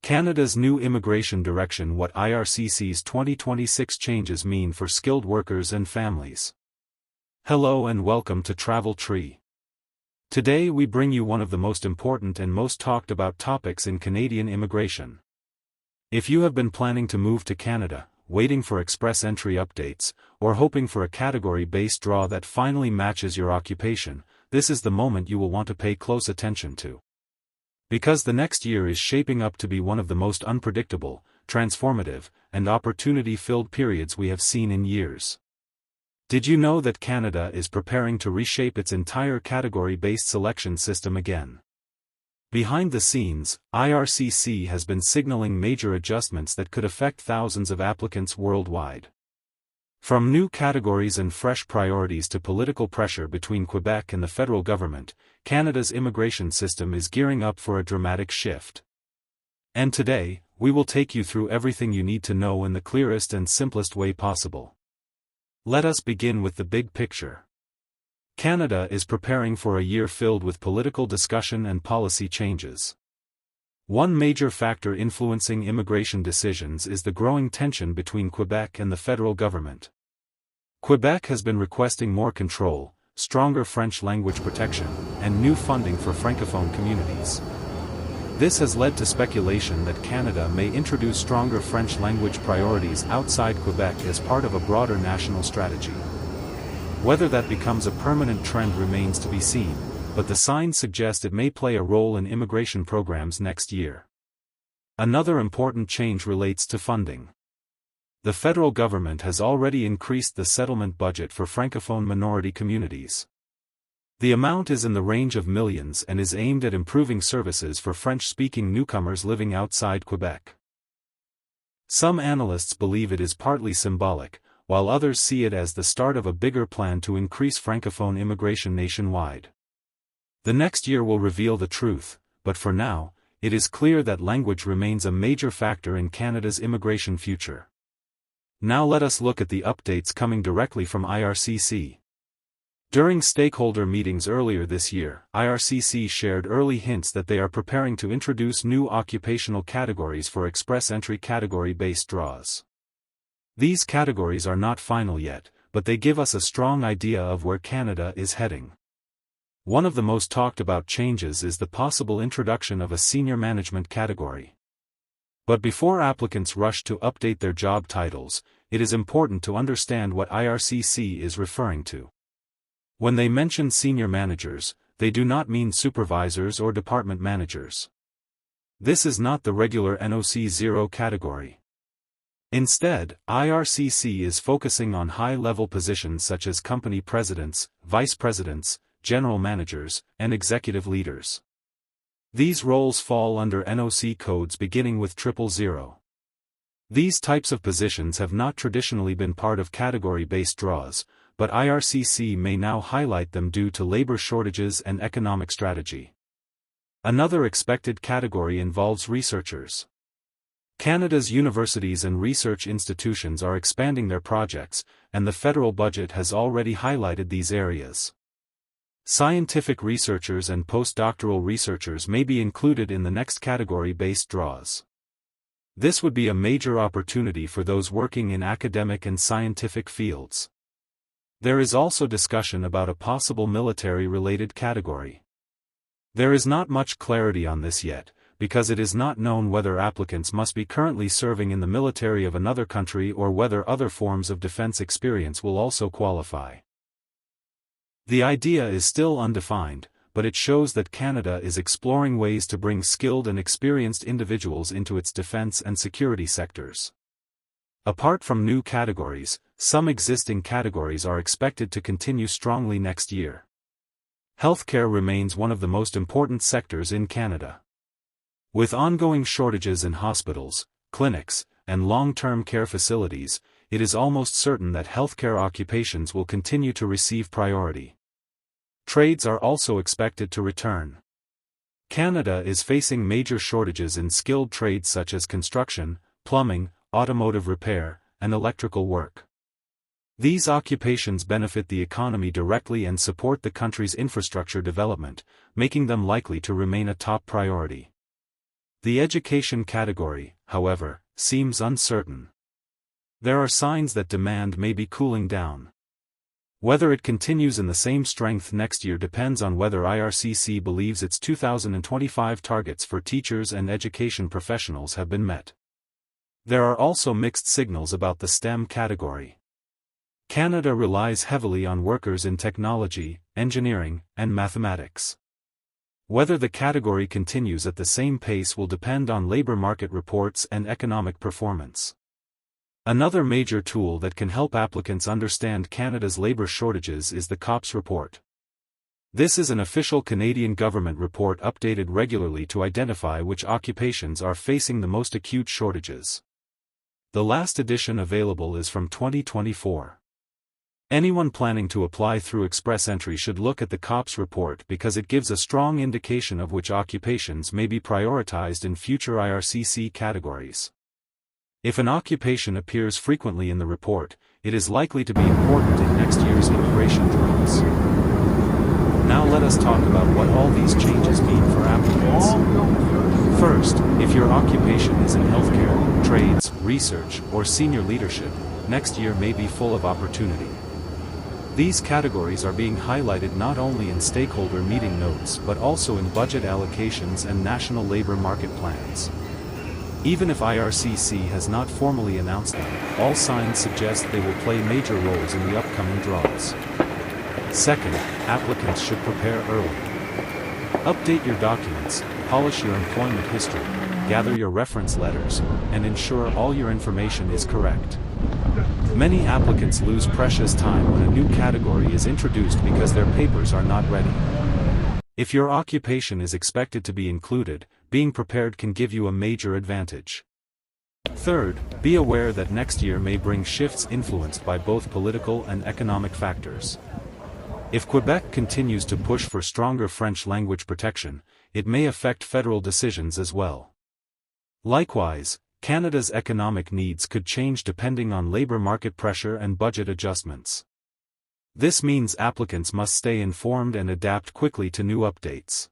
Canada's new immigration direction. What IRCC's 2026 changes mean for skilled workers and families. Hello and welcome to Travel Tree. Today we bring you one of the most important and most talked about topics in Canadian immigration. If you have been planning to move to Canada, waiting for express entry updates, or hoping for a category-based draw that finally matches your occupation, this is the moment you will want to pay close attention to. Because the next year is shaping up to be one of the most unpredictable, transformative, and opportunity-filled periods we have seen in years. Did you know that Canada is preparing to reshape its entire category-based selection system again? Behind the scenes, IRCC has been signaling major adjustments that could affect thousands of applicants worldwide. From new categories and fresh priorities to political pressure between Quebec and the federal government, Canada's immigration system is gearing up for a dramatic shift. And today, we will take you through everything you need to know in the clearest and simplest way possible. Let us begin with the big picture. Canada is preparing for a year filled with political discussion and policy changes. One major factor influencing immigration decisions is the growing tension between Quebec and the federal government. Quebec has been requesting more control, stronger French language protection, and new funding for Francophone communities. This has led to speculation that Canada may introduce stronger French language priorities outside Quebec as part of a broader national strategy. Whether that becomes a permanent trend remains to be seen, but the signs suggest it may play a role in immigration programs next year. Another important change relates to funding. The federal government has already increased the settlement budget for Francophone minority communities. The amount is in the range of millions and is aimed at improving services for French-speaking newcomers living outside Quebec. Some analysts believe it is partly symbolic, while others see it as the start of a bigger plan to increase Francophone immigration nationwide. The next year will reveal the truth, but for now, it is clear that language remains a major factor in Canada's immigration future. Now let us look at the updates coming directly from IRCC. During stakeholder meetings earlier this year, IRCC shared early hints that they are preparing to introduce new occupational categories for express entry category-based draws. These categories are not final yet, but they give us a strong idea of where Canada is heading. One of the most talked about changes is the possible introduction of a senior management category. But before applicants rush to update their job titles, it is important to understand what IRCC is referring to. When they mention senior managers, they do not mean supervisors or department managers. This is not the regular NOC 0 category. Instead, IRCC is focusing on high-level positions such as company presidents, vice presidents, general managers, and executive leaders. These roles fall under NOC codes beginning with 000. These types of positions have not traditionally been part of category-based draws, but IRCC may now highlight them due to labor shortages and economic strategy. Another expected category involves researchers. Canada's universities and research institutions are expanding their projects, and the federal budget has already highlighted these areas. Scientific researchers and postdoctoral researchers may be included in the next category-based draws. This would be a major opportunity for those working in academic and scientific fields. There is also discussion about a possible military-related category. There is not much clarity on this yet, because it is not known whether applicants must be currently serving in the military of another country or whether other forms of defense experience will also qualify. The idea is still undefined, but it shows that Canada is exploring ways to bring skilled and experienced individuals into its defense and security sectors. Apart from new categories, some existing categories are expected to continue strongly next year. Healthcare remains one of the most important sectors in Canada. With ongoing shortages in hospitals, clinics, and long-term care facilities, it is almost certain that healthcare occupations will continue to receive priority. Trades are also expected to return. Canada is facing major shortages in skilled trades such as construction, plumbing, automotive repair, and electrical work. These occupations benefit the economy directly and support the country's infrastructure development, making them likely to remain a top priority. The education category, however, seems uncertain. There are signs that demand may be cooling down. Whether it continues in the same strength next year depends on whether IRCC believes its 2025 targets for teachers and education professionals have been met. There are also mixed signals about the STEM category. Canada relies heavily on workers in technology, engineering, and mathematics. Whether the category continues at the same pace will depend on labor market reports and economic performance. Another major tool that can help applicants understand Canada's labor shortages is the COPS report. This is an official Canadian government report updated regularly to identify which occupations are facing the most acute shortages. The last edition available is from 2024. Anyone planning to apply through Express Entry should look at the COPS report because it gives a strong indication of which occupations may be prioritized in future IRCC categories. If an occupation appears frequently in the report, it is likely to be important in next year's immigration drills. Now let us talk about what all these changes mean for applicants. First, if your occupation is in healthcare, trades, research, or senior leadership, next year may be full of opportunity. These categories are being highlighted not only in stakeholder meeting notes but also in budget allocations and national labor market plans. Even if IRCC has not formally announced them, all signs suggest they will play major roles in the upcoming draws. Second, applicants should prepare early. Update your documents, polish your employment history, gather your reference letters, and ensure all your information is correct. Many applicants lose precious time when a new category is introduced because their papers are not ready. If your occupation is expected to be included, being prepared can give you a major advantage. Third, be aware that next year may bring shifts influenced by both political and economic factors. If Quebec continues to push for stronger French language protection, it may affect federal decisions as well. Likewise, Canada's economic needs could change depending on labor market pressure and budget adjustments. This means applicants must stay informed and adapt quickly to new updates.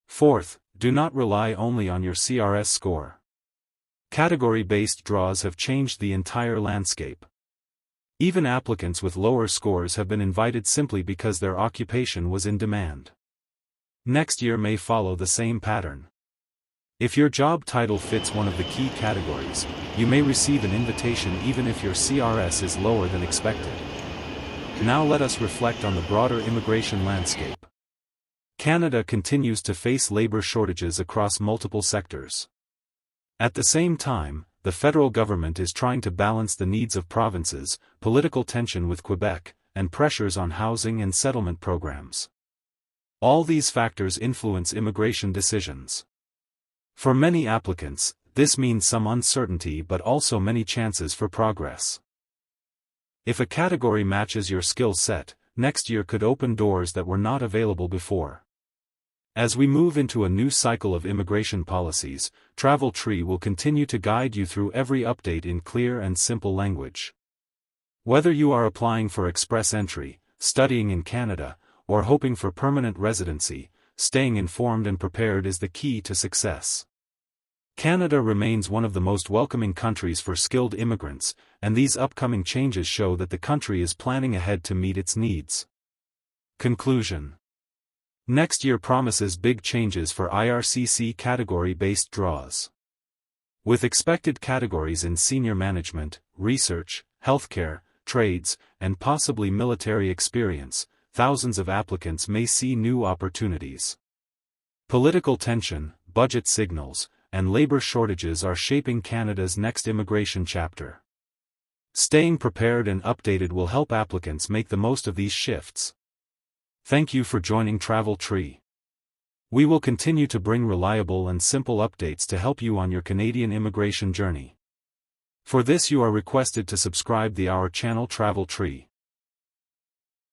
Fourth, do not rely only on your CRS score. Category-based draws have changed the entire landscape. Even applicants with lower scores have been invited simply because their occupation was in demand. Next year may follow the same pattern. If your job title fits one of the key categories, you may receive an invitation even if your CRS is lower than expected. Now let us reflect on the broader immigration landscape. Canada continues to face labor shortages across multiple sectors. At the same time, the federal government is trying to balance the needs of provinces, political tension with Quebec, and pressures on housing and settlement programs. All these factors influence immigration decisions. For many applicants, this means some uncertainty but also many chances for progress. If a category matches your skill set, next year could open doors that were not available before. As we move into a new cycle of immigration policies, Travel Tree will continue to guide you through every update in clear and simple language. Whether you are applying for Express Entry, studying in Canada, or hoping for permanent residency, staying informed and prepared is the key to success. Canada remains one of the most welcoming countries for skilled immigrants, and these upcoming changes show that the country is planning ahead to meet its needs. Conclusion. Next year promises big changes for IRCC category-based draws. With expected categories in senior management, research, healthcare, trades, and possibly military experience, thousands of applicants may see new opportunities. Political tension, budget signals, and labor shortages are shaping Canada's next immigration chapter. Staying prepared and updated will help applicants make the most of these shifts. Thank you for joining Travel Tree. We will continue to bring reliable and simple updates to help you on your Canadian immigration journey. For this you are requested to subscribe to our channel Travel Tree.